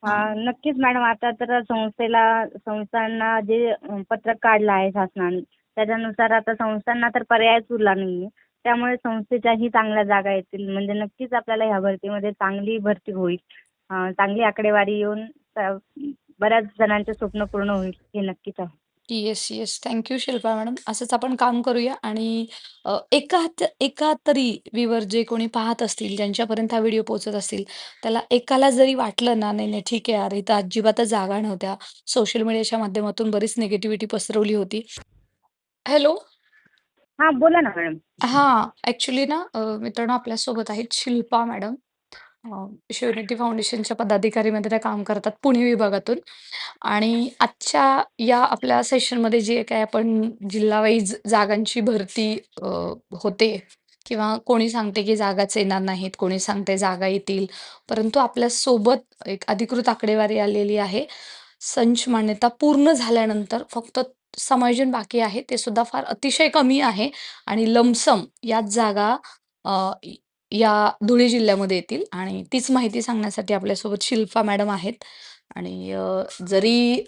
नक्कीच मॅडम. आता तर संस्थांना जे पत्रक काढलं आहे शासनाने, त्याच्यानुसार आता संस्थांना तर पर्यायच उरला नाहीये. त्यामुळे संस्थेच्याही चांगल्या जागा येतील. म्हणजे नक्कीच आपल्याला ह्या भरतीमध्ये चांगली भरती होईल. चांगली आकडेवारी येऊन अ, बऱ्याच जणांचे स्वप्न पूर्ण होईल हे नक्कीच आहे. Yes, yes. Thank you Shilpa madam. असंच आपण काम करूया आणि एका तरी व्ह्यूवर जे कोणी पाहत असतील, ज्यांच्यापर्यंत हा व्हिडिओ पोहोचत असतील, त्याला एकाला जरी वाटलं ना, "नाही, नाही, ठीक आहे यार, इथं अजिबातच जागा नव्हत्या." सोशल मीडियाच्या माध्यमातून बरीच निगेटिव्हिटी पसरवली होती. हॅलो. हां, बोला ना मॅडम. हां, ॲक्चुअली ना मित्रांनो आपल्यासोबत आहेत शिल्पा मॅडम. शिवनेरी फाउंडेशनच्या पदाधिकारीमध्ये त्या काम करतात पुणे विभागातून. आणि आजच्या या आपल्या सेशनमध्ये जे काही आपण जिल्हा वाईज जागांची भरती अ, होते किंवा कोणी सांगते की जागाच येणार नाहीत, कोणी सांगते जागा येतील. परंतु आपल्यासोबत एक अधिकृत आकडेवारी आलेली आहे. संच मान्यता पूर्ण झाल्यानंतर फक्त समायोजन बाकी आहे. ते सुद्धा फार अतिशय कमी आहे आणि लमसम याच जागा अ, य या धुळे जिल्ह्यामध्ये येतील आणि तीच माहिती सांगण्यासाठी आपल्यासोबत शिल्पा मॅडम आहेत. आणि जरी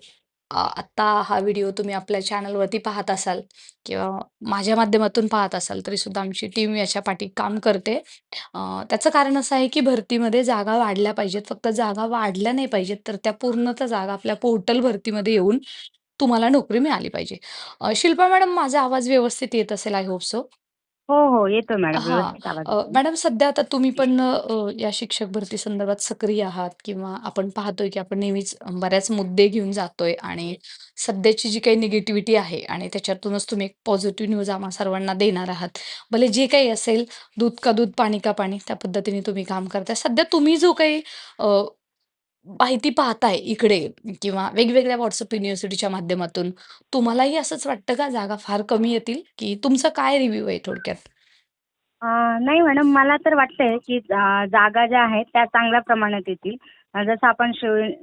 आत्ता हा व्हिडिओ तुम्ही आपल्या चॅनलवरती पाहत असाल किंवा माझ्या माध्यमातून पाहत असाल, तरीसुद्धा आमची टीम याच्या पाठी काम करते. त्याचं कारण असं आहे, की भरतीमध्ये जागा वाढल्या पाहिजेत. फक्त जागा वाढल्या नाही पाहिजेत, तर त्या पूर्णतः जागा आपल्या पोर्टल भरतीमध्ये येऊन तुम्हाला नोकरी मिळाली पाहिजे. शिल्पा मॅडम, माझा आवाज व्यवस्थित येत असेल, आय होप सो. हो, हो. येतोय मॅडम. हां. व्यवस्थित आवाज येतोय. मॅडम, सध्या आता तुम्ही पण या शिक्षक भरती संदर्भात सक्रिय आहात किंवा आपण पाहतोय की आपण नेहमीच बऱ्याच मुद्दे घेऊन जातोय आणि सध्याची जी काही निगेटिव्हिटी आहे आणि त्याच्यातूनच तुम्ही एक पॉझिटिव्ह न्यूज आम्हा सर्वांना देणार आहात. भले जे काही असेल, दूध का दूध, पाणी का पाणी, त्या पद्धतीने तुम्ही काम करताय. सध्या तुम्ही जो काही अ, माहिती पाहताय इकडे किंवा वेगवेगळ्या WhatsApp युनिव्हर्सिटीच्या माध्यमातून, तुम्हालाही असंच वाटतं का जागा फार कमी येतील? की तुमचा काय रिव्ह्यू आहे थोडक्यात? नाही मॅडम, मला तर वाटतंय की जागा ज्या आहेत त्या चांगल्या प्रमाणात येतील. जसं आपण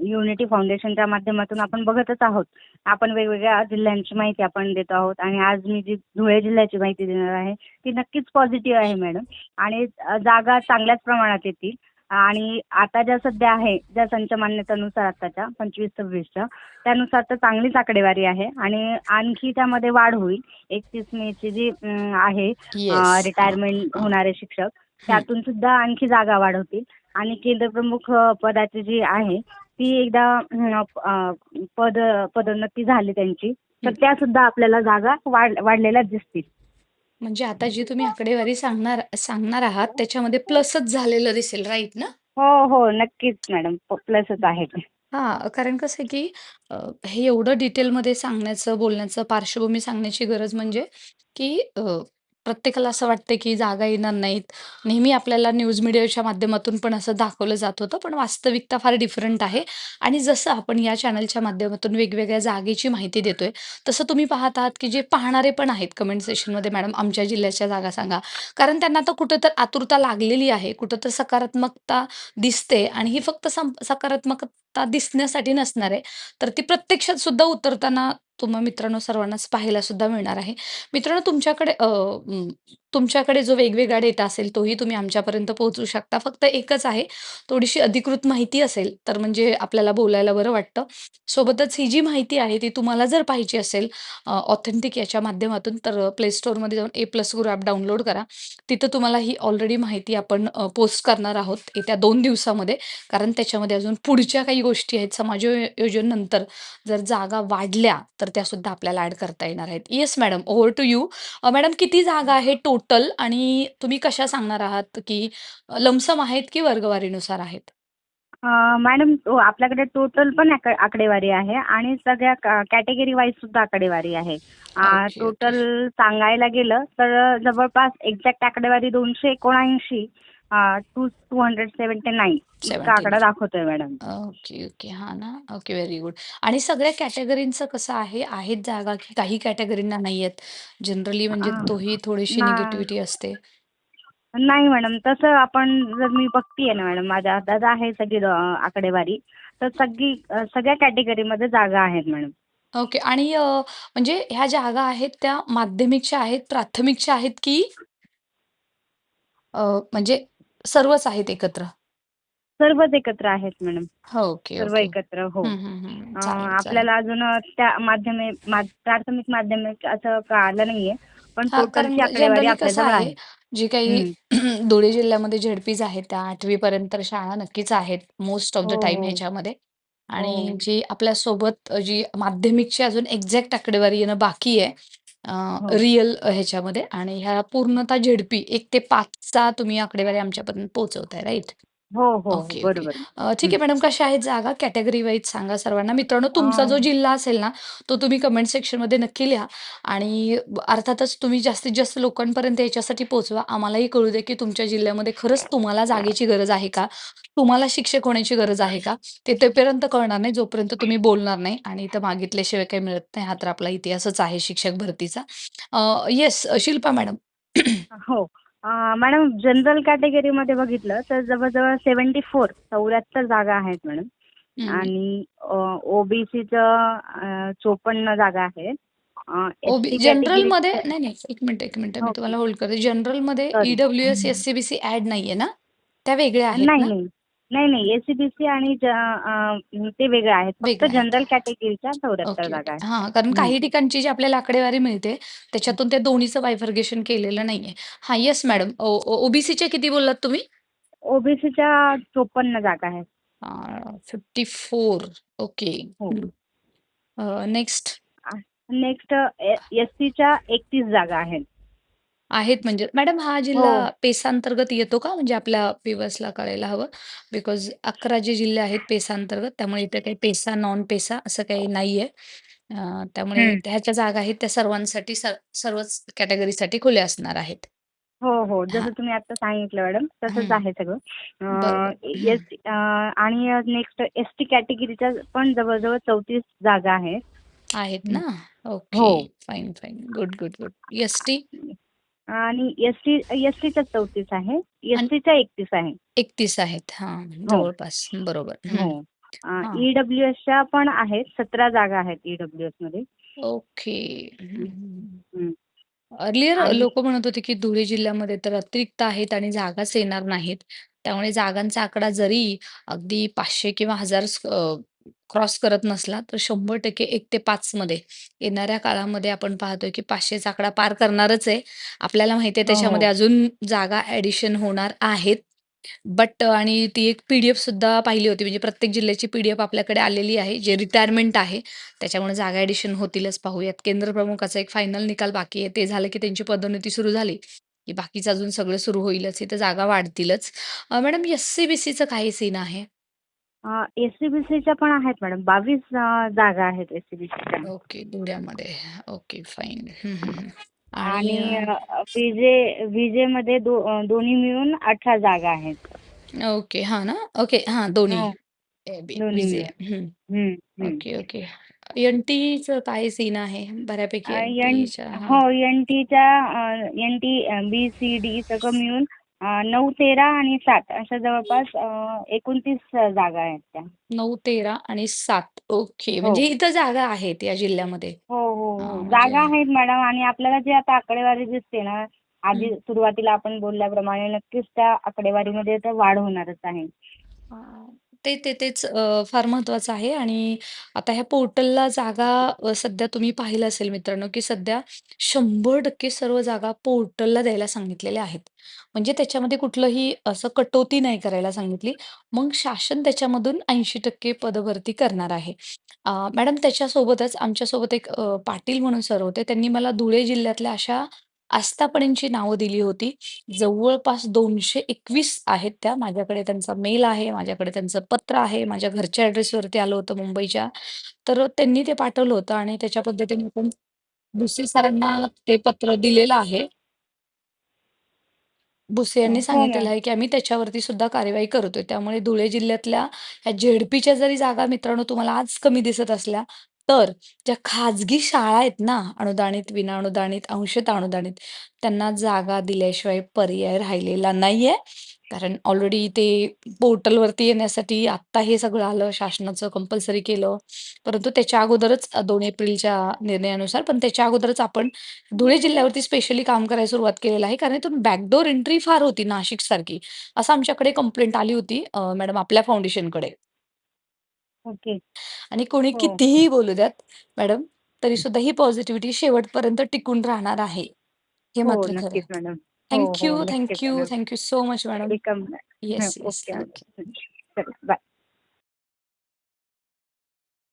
युनिटी फाउंडेशनच्या माध्यमातून आपण बघतच आहोत. आपण वेगवेगळ्या जिल्ह्यांची माहिती आपण देतो आहोत आणि आज मी जी धुळे जिल्ह्याची माहिती देणार आहे ती नक्कीच पॉझिटिव्ह आहे मॅडम. आणि जागा चांगल्याच प्रमाणात येतील. आणि आता ज्या सध्या आहे, ज्या संच मान्यतेनुसार आताच्या 25-26च्या, त्यानुसार तर चांगलीच आकडेवारी आहे आणि आणखी त्यामध्ये वाढ होईल. 31 मेची जी आहे येस. हां, रिटायरमेंट हां. होणारे शिक्षक, हं. त्यातून सुद्धा आणखी जागा वाढवतील. आणि केंद्रप्रमुख पदाची जी आहे ती एकदा पदोन्नती झाली त्यांची, तर हं. त्या सुद्धा आपल्याला जागा वाढलेल्याच दिसतील. म्हणजे आता जी तुम्ही आकडेवारी सांगणार सांगणार आहात, त्याच्यामध्ये प्लसच झालेलं दिसेल, राइट ना? हो, हो. नक्कीच मॅडम. प्लसच आहे ते. हां, कारण कसं आहे, की हे एवढं डिटेलमध्ये सांगण्याचं, बोलण्याचं, पार्श्वभूमी सांगण्याची गरज म्हणजे, की प्रत्येकाला असं वाटतं, की जागा येणार नाहीत. नेहमी आपल्याला न्यूज मीडियाच्या माध्यमातून पण असं दाखवलं जात होतं, पण वास्तविकता फार डिफरंट आहे. आणि जसं आपण या चॅनलच्या माध्यमातून वेगवेगळ्या जागेची माहिती देतोय, तसं तुम्ही पाहत आहात, की जे पाहणारे पण आहेत कमेंट सेशनमध्ये, "मॅडम, आमच्या जिल्ह्याच्या जागा सांगा." कारण त्यांना आता कुठं तर आतुरता लागलेली आहे, कुठं तर सकारात्मकता दिसते आणि ही फक्त सकारात्मकता दिसण्यासाठी नसणार आहे, तर ती प्रत्यक्षात सुद्धा उतरताना तुम्हा मित्रांनो सर्वांनाच पाहायला सुद्धा मिळणार आहे. मित्रांनो, तुमच्याकडे जो वेगवेगळा डेटा असेल तोही तुम्ही आमच्यापर्यंत पोहोचवू शकता. फक्त एकच आहे, थोडीशी अधिकृत माहिती असेल तर म्हणजे आपल्याला बोलायला बरं वाटतं. सोबतच ही जी माहिती आहे ती तुम्हाला जर पाहिजे असेल ऑथेंटिक याच्या माध्यमातून, तर Play Storeमध्ये जाऊन A+ गुरु ॲप डाउनलोड करा. तिथं तुम्हाला ही ऑलरेडी माहिती आपण पोस्ट करणार आहोत येत्या 2 दिवसामध्ये. कारण त्याच्यामध्ये अजून पुढच्या काही गोष्टी आहेत. समायोजननंतर जर जागा वाढल्या, तर त्यासुद्धा आपल्याला ॲड करता येणार आहेत. Yes madam, over to you. Madam, किती जागा आहे टोटल आणि तुम्ही कशा सांगणार आहात, की लमसम आहेत की वर्गवारीनुसार आहेत? मॅडम, आपल्याकडे टोटल पण आकडेवारी आहे आणि सगळ्या कॅटेगरी वाईज सुद्धा आकडेवारी आहे. Okay, okay. टोटल सांगायला गेलं तर जवळपास एक्झॅक्ट आकडेवारी 279 टू 279 इतका आकडा 79. दाखवतोय मॅडम. Okay, okay. हां ना. Okay, very good. आणि सगळ्या कॅटेगरींचं कसं आहे? आहेत जागा की काही कॅटेगरींना नाही आहेत? जनरली म्हणजे तोही थोडीशी ना निगेटिव्हिटी असते. नाही मॅडम, तसं आपण जर मी बघतीये ना मॅडम, माझ्या हातात आहे सगळी आकडेवारी, तर सगळ्या कॅटेगरीमध्ये जागा आहेत मॅडम. ओके. आणि म्हणजे ह्या जागा आहेत त्या माध्यमिकच्या आहेत, प्राथमिकच्या आहेत की म्हणजे सर्वच आहेत एकत्र? सर्वच एकत्र आहेत मॅडम. हो, ओके, सर्व ओके. एकत्र. हो. हं, हं, हं. चालेल, चालेल. आपल्याला अजून त्या प्राथमिक माध्यमिक असं कळालं नाहीये. पण हां, कारण टोटलची आकडेवारी जनरली कसं आपल्याजवळ आहे, आहे. जी काही हं. धुळे जिल्ह्यामध्ये झेडपीज आहेत, त्या 8वी पर्यंत शाळा नक्कीच आहेत मोस्ट ऑफ द हो, टाईम हो. ह्याच्यामध्ये. आणि हो. जी आपल्यासोबत जी माध्यमिकची अजून एक्झॅक्ट आकडेवारी येणं बाकी आहे, हो. रिअल ह्याच्यामध्ये आणि ह्या पूर्णतः झेडपी 1 ते 5 तुम्ही आकडेवारी आमच्यापर्यंत पोहोचवताय, राईट? हो, हो, हो. Okay, okay. बरोबर. ठीक हं. आहे मॅडम, कशा आहेत जागा? कॅटेगरी वाईज सांगा सर्वांना. मित्रांनो, अ, तुमचा जो जिल्हा असेल ना, तो तुम्ही कमेंट सेक्शनमध्ये नक्की लिहा आणि अर्थातच तुम्ही जास्तीत जास्त लोकांपर्यंत याच्यासाठी पोहोचवा. आम्हालाही कळू दे, की तुमच्या जिल्ह्यामध्ये खरंच तुम्हाला जागेची गरज आहे का? तुम्हाला शिक्षक होण्याची गरज आहे का? ते तोपर्यंत कळणार नाही, जोपर्यंत तुम्ही बोलणार नाही आणि इथं मागितल्याशिवाय काही मिळत नाही. हा तर आपला इतिहासच आहे शिक्षक भरतीचा. Yes, Shilpa madam. हो. मॅडम जनरल कॅटेगरीमध्ये बघितलं तर जवळ-जवळ 74 जागा आहेत मॅडम. हं. आणि ओबीसीचं 54 जागा आहेत. एसटी जनरलमध्ये कॅटेगरीचं नाही, नाही. 1 मिनिट, 1 मिनिट. मी ओके. तुम्हाला होल्ड करते. जनरलमध्ये सॉरी. ई-डब्ल्यू-एस, एस-सी-बी-सी ॲड नाहीये ना? त्या वेगळ्या आहेत नाही, ना? नाही. नाही, नाही. एस-सी-बी-सी आणि ते वेगळे आहेत. फक्त वेगळ्या आहेत. जनरल कॅटेगरीच्या 74 ओके, जागा ओके. आहेत. हां, कारण हं. काही ठिकाणची जी आपल्याला आकडेवारी मिळते, त्याच्यातून त्या दोन्हीचं बायफर्गेशन केलेलं नाहीये. हां, येस मॅडम. ओ-बी-सीच्या किती बोललात तुम्ही? ओबीसीच्या 54 जागा आहेत. 54. ओके. हो. नेक्स्ट नेक्स्ट एसटीच्या 31 जागा आहेत. आहेत म्हणजे मॅडम, हा हो. जिल्हा पेसांतर्गत येतो का? म्हणजे आपल्या व्ह्यूअर्सला कळायला हवं. बिकॉज 11 जे जिल्हे आहेत पेसांतर्गत, त्यामुळे इथे काही पेसा, नॉन पेसा असं काही नाहीये. त्यामुळे हं. ह्या जागा आहेत त्या सर्वांसाठी सर्वच कॅटेगरीसाठी खुल्या असणार आहेत. हो, हो. हां. जसं तुम्ही आता सांगितलं मॅडम, तसंच हं. आहे सगळं. बरोबर. हं. आणि नेक्स्ट एसटी कॅटेगरीच्या पण जवळ-जवळ 34 जागा आहेत. आहेत हं. ना? ओके. हो. Fine, fine. Good, good, good. ST आणि एसटीच्या 34 आहे. आणि एसटीच्या 31 आहे. 31 आहेत. हां, हो, जवळपास. बरोबर. हो. हं. हां. ईडब्ल्यूएसच्या पण आहेत. 17 जागा आहेत ईडब्ल्यूएसमध्ये. ओके. हं, हं. अर्लियर आणि लोकं म्हणत होते, की धुळे जिल्ह्यामध्ये तर अतिरिक्त आहेत आणि जागाच येणार नाहीत. त्यामुळे जागांचा आकडा जरी अगदी 500 किंवा 1000 क्रॉस करत नसला, तर 100% 1 ते 5 मध्ये येणाऱ्या काळामध्ये आपण पाहतोय, की 500चा आकडा पार करणारच आहे. आपल्याला माहिती आहे हो, त्याच्यामध्ये हो. अजून जागा ॲडिशन होणार आहेत. बट आणि ती एक पी-डी-एफसुद्धा पाहिली होती. म्हणजे प्रत्येक जिल्ह्याची पी-डी-एफ आपल्याकडे आलेली आहे, जे रिटायरमेंट आहे. त्याच्यामुळे जागा ॲडिशन होतीलच. पाहूयात. केंद्र प्रमुखाचा एक फायनल निकाल बाकी आहे. ते झालं की त्यांची पदोन्नती सुरू झाली, की बाकीचं अजून सगळं सुरू होईलच. इथं जागा वाढतीलच. मॅडम, एस-सी-बी-सीचं काय सीन आहे? एस-सी-बी-सीच्या पण आहेत मॅडम. 22 जागा आहेत एस-सी-बी-सीच्या. ओके, धुळ्यामध्ये. Okay, fine. हं, हं, हं. आणि आणि विजेमध्ये दोन्ही मिळून 18 जागा आहेत. ओके. हां ना? ओके. हां, दोन्ही. हो, ए-बी, दोन्ही विजे. मिळून. हं. हं, हं. Okay, okay. एन-टीचं काय सीन आहे? बऱ्यापैकी एन एन-टीच्या हां. हो, एन-टी, बी-सी-डी सगळं मिळून 9, 13 आणि 7 अशा जवळपास 29 जागा आहेत त्या. 9, 13 आणि 7. ओके. हो. म्हणजे इथं जागा आहेत या जिल्ह्यामध्ये. हो, हो, हो. म्हणजे जागा आहेत मॅडम आणि आपल्याला जी आता आकडेवारी दिसते ना, हं. आधी सुरुवातीला आपण बोलल्याप्रमाणे नक्कीच त्या आकडेवारीमध्ये तर वाढ होणारच आहे. हां. तेच फार महत्त्वाचं आहे आणि आता ह्या पोर्टलला जागा सध्या तुम्ही पाहिलं असेल मित्रांनो, की सध्या 100% सर्व जागा पोर्टलला द्यायला सांगितलेल्या आहेत. म्हणजे त्याच्यामध्ये कुठलंही असं कटौती नाही करायला सांगितली. मग शासन त्याच्यामधून 80% पदभरती करणार आहे. मॅडम, त्याच्यासोबतच आमच्यासोबत एक पाटील म्हणून सर होते. त्यांनी मला धुळे जिल्ह्यातल्या अशा आस्थापनांची नावं दिली होती. जवळपास 221 आहेत त्या. माझ्याकडे त्यांचा मेल आहे, माझ्याकडे त्यांचं पत्र आहे, माझ्या घरच्या ॲड्रेसवरती आलं होतं मुंबईच्या. तर त्यांनी ते पाठवलं होतं आणि त्याच्या पद्धतीने आपण भुसे सरांना ते पत्र दिलेलं आहे. भुसे यांनी हो सांगितलेलं मॅम. आहे, की आम्ही त्याच्यावरती सुद्धा कार्यवाही करतोय. त्यामुळे धुळे जिल्ह्यातल्या ह्या झेडपीच्या जरी जागा मित्रांनो तुम्हाला आज कमी दिसत असल्या, तर ज्या खाजगी शाळा आहेत ना, अनुदानित, विनाअनुदानित, अंशतः अनुदानित, त्यांना जागा दिल्याशिवाय पर्याय राहिलेला नाहीये. कारण ऑलरेडी ते पोर्टलवरती येण्यासाठी आत्ता हे सगळं आलं, शासनाचं कंपल्सरी केलं. परंतु त्याच्या अगोदरच 2 एप्रिलच्या निर्णयानुसार, पण त्याच्या अगोदरच आपण धुळे जिल्ह्यावरती स्पेशली काम करायला सुरुवात केलेलं आहे. कारण इथून बॅकडोर एंट्री फार होती नाशिकसारखी, असं आमच्याकडे कंप्लेंट आली होती मॅडम आपल्या फाउंडेशनकडे. ओके. आणि कोणी हो. कितीही बोलू द्यात मॅडम, तरीसुद्धा ही पॉझिटिव्हिटी शेवटपर्यंत टिकून राहणार आहे. हे हो, मात्र खरं आहे. नक्कीच मॅडम. हो, थँक हो. यू, नक्कीच thank you, madam. Thank you so much madam. Welcome. Yes, yes. Okay madam. Okay.